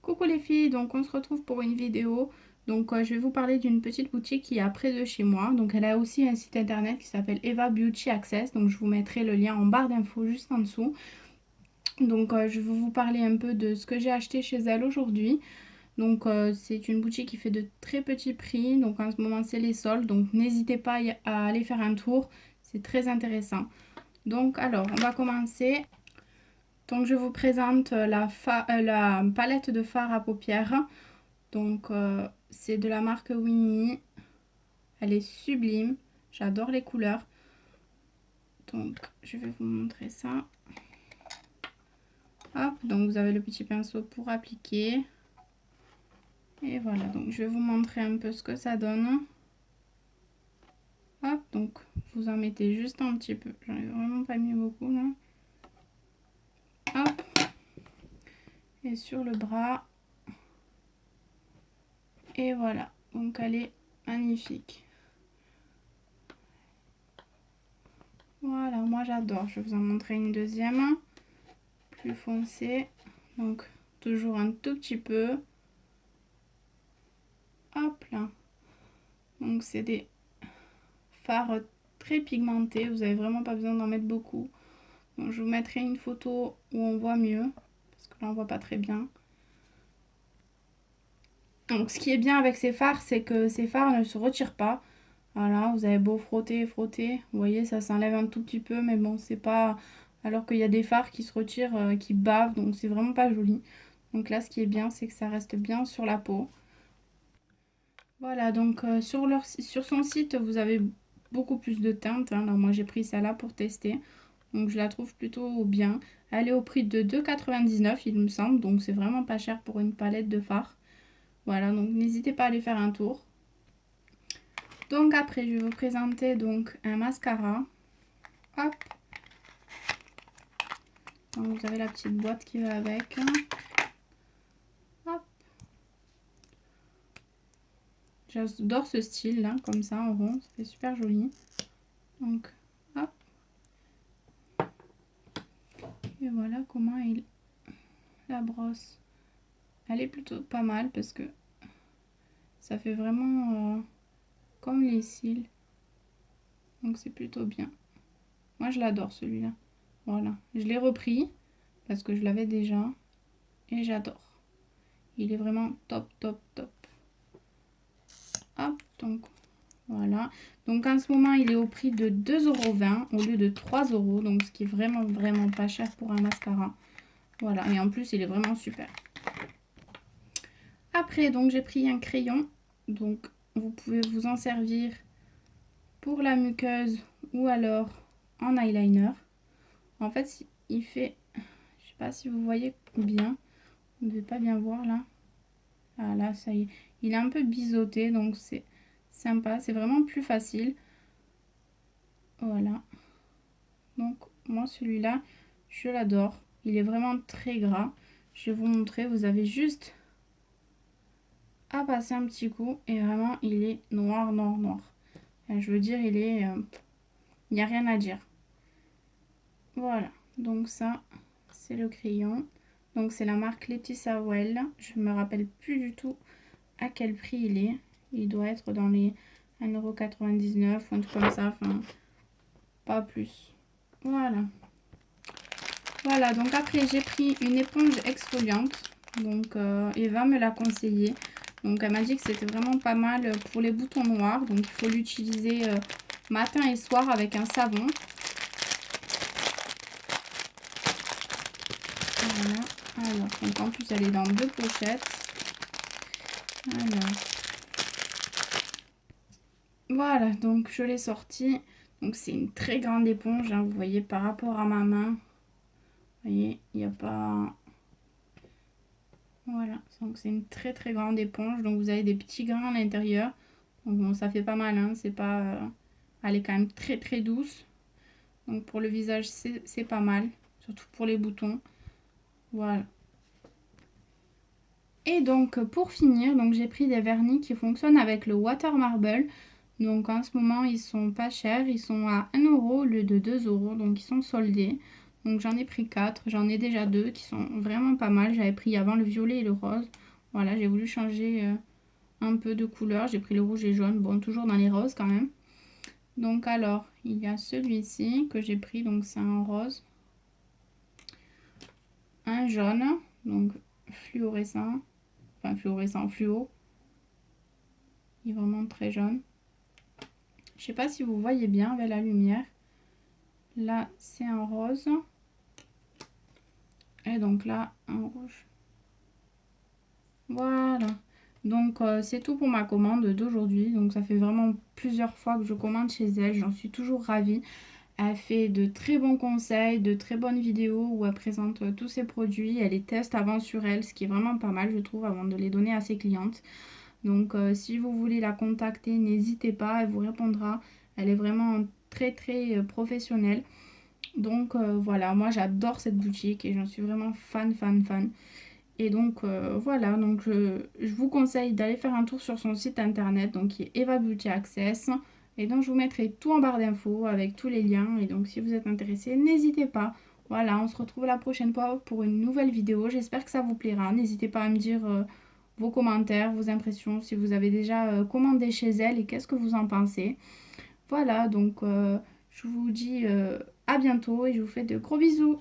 Coucou les filles, donc on se retrouve pour une vidéo. Donc je vais vous parler d'une petite boutique qui est près de chez moi. Donc elle a aussi un site internet qui s'appelle Eva Beauty Access. Donc je vous mettrai le lien en barre d'infos juste en dessous. Donc je vais vous parler un peu de ce que j'ai acheté chez elle aujourd'hui. Donc c'est une boutique qui fait de très petits prix. Donc en ce moment c'est les soldes. Donc n'hésitez pas à aller faire un tour. C'est très intéressant. Donc alors on va commencer. Donc je vous présente la palette de fard à paupières. Donc c'est de la marque Winnie. Elle est sublime. J'adore les couleurs. Donc je vais vous montrer ça. Hop, donc vous avez le petit pinceau pour appliquer. Et voilà, donc je vais vous montrer un peu ce que ça donne. Hop, donc vous en mettez juste un petit peu. J'en ai vraiment pas mis beaucoup là. Hop. Et sur le bras. Et voilà, donc elle est magnifique. Voilà, moi j'adore. Je vais vous en montrer une deuxième. Plus foncée. Donc toujours un tout petit peu. Hop là. Donc c'est des fards très pigmentés. Vous n'avez vraiment pas besoin d'en mettre beaucoup. Donc je vous mettrai une photo où on voit mieux. Parce que là on voit pas très bien. Donc ce qui est bien avec ces fards, c'est que ces fards ne se retirent pas. Voilà, vous avez beau frotter, frotter. Vous voyez, ça s'enlève un tout petit peu. Mais bon, c'est pas... Alors qu'il y a des fards qui se retirent, qui bavent. Donc c'est vraiment pas joli. Donc là, ce qui est bien, c'est que ça reste bien sur la peau. Voilà, donc sur son site, vous avez beaucoup plus de teintes. Hein. Alors moi, j'ai pris celle-là pour tester. Donc je la trouve plutôt bien. Elle est au prix de 2,99 il me semble. Donc c'est vraiment pas cher pour une palette de fard. Voilà, donc n'hésitez pas à aller faire un tour. Donc après, je vais vous présenter donc un mascara. Hop. Donc vous avez la petite boîte qui va avec. Hop. J'adore ce style là, comme ça en rond. C'est super joli. Donc, hop. Et voilà comment il la brosse. Elle est plutôt pas mal parce que ça fait vraiment comme les cils. Donc c'est plutôt bien. Moi je l'adore celui-là. Voilà. Je l'ai repris parce que je l'avais déjà. Et j'adore. Il est vraiment top, top, top. Hop, donc voilà. Donc en ce moment il est au prix de 2,20 € au lieu de 3 €. Donc ce qui est vraiment, vraiment pas cher pour un mascara. Voilà. Et en plus il est vraiment super. Après, donc j'ai pris un crayon. Donc vous pouvez vous en servir pour la muqueuse ou alors en eyeliner. En fait, il fait, je sais pas si vous voyez bien, vous ne devez pas bien voir là. Ah là, ça y est, il est un peu biseauté, donc c'est sympa, c'est vraiment plus facile. Voilà. Donc moi celui-là, je l'adore. Il est vraiment très gras. Je vais vous montrer, vous avez juste à passer un petit coup et vraiment il est noir, noir, noir. Je veux dire, il est... il n'y a rien à dire. Voilà, donc ça, c'est le crayon. Donc c'est la marque Laetitia Well. Je ne me rappelle plus du tout à quel prix il est. Il doit être dans les 1,99 € ou un truc comme ça. Enfin, pas plus. Voilà. Voilà, donc après j'ai pris une éponge exfoliante. Donc Eva me l'a conseillé. Donc elle m'a dit que c'était vraiment pas mal pour les boutons noirs. Donc il faut l'utiliser matin et soir avec un savon. Voilà. Alors, donc en plus elle est dans 2 pochettes. Alors. Voilà, donc je l'ai sortie. Donc c'est une très grande éponge, hein, vous voyez par rapport à ma main. Vous voyez, il n'y a pas... Voilà, donc c'est une très très grande éponge. Donc vous avez des petits grains à l'intérieur. Donc bon, ça fait pas mal, hein, c'est pas... Elle est quand même très très douce. Donc pour le visage, c'est pas mal. Surtout pour les boutons. Voilà. Et donc pour finir, donc j'ai pris des vernis qui fonctionnent avec le Water Marble. Donc en ce moment ils sont pas chers, ils sont à 1 € au lieu de 2 €, donc ils sont soldés. Donc j'en ai pris 4, j'en ai déjà 2 qui sont vraiment pas mal. J'avais pris avant le violet et le rose. Voilà, j'ai voulu changer un peu de couleur. J'ai pris le rouge et jaune, bon toujours dans les roses quand même. Donc alors, il y a celui-ci que j'ai pris, donc c'est un rose. Un jaune, donc fluorescent, enfin fluorescent, fluo. Il est vraiment très jaune. Je sais pas si vous voyez bien avec la lumière. Là, c'est un rose. Et donc là, un rouge. Voilà. Donc c'est tout pour ma commande d'aujourd'hui. Donc ça fait vraiment plusieurs fois que je commande chez elle. J'en suis toujours ravie. Elle fait de très bons conseils, de très bonnes vidéos où elle présente tous ses produits. Elle les teste avant sur elle, ce qui est vraiment pas mal je trouve avant de les donner à ses clientes. Donc si vous voulez la contacter, n'hésitez pas, elle vous répondra. Elle est vraiment très très professionnelle. Donc voilà, moi j'adore cette boutique et j'en suis vraiment fan. Et donc voilà, donc je vous conseille d'aller faire un tour sur son site internet, donc qui est Eva Beauty Access. Et donc je vous mettrai tout en barre d'infos avec tous les liens. Et donc si vous êtes intéressé, n'hésitez pas. Voilà, on se retrouve la prochaine fois pour une nouvelle vidéo. J'espère que ça vous plaira. N'hésitez pas à me dire vos commentaires, vos impressions, si vous avez déjà commandé chez elle et qu'est-ce que vous en pensez. Voilà, donc je vous dis à bientôt et je vous fais de gros bisous.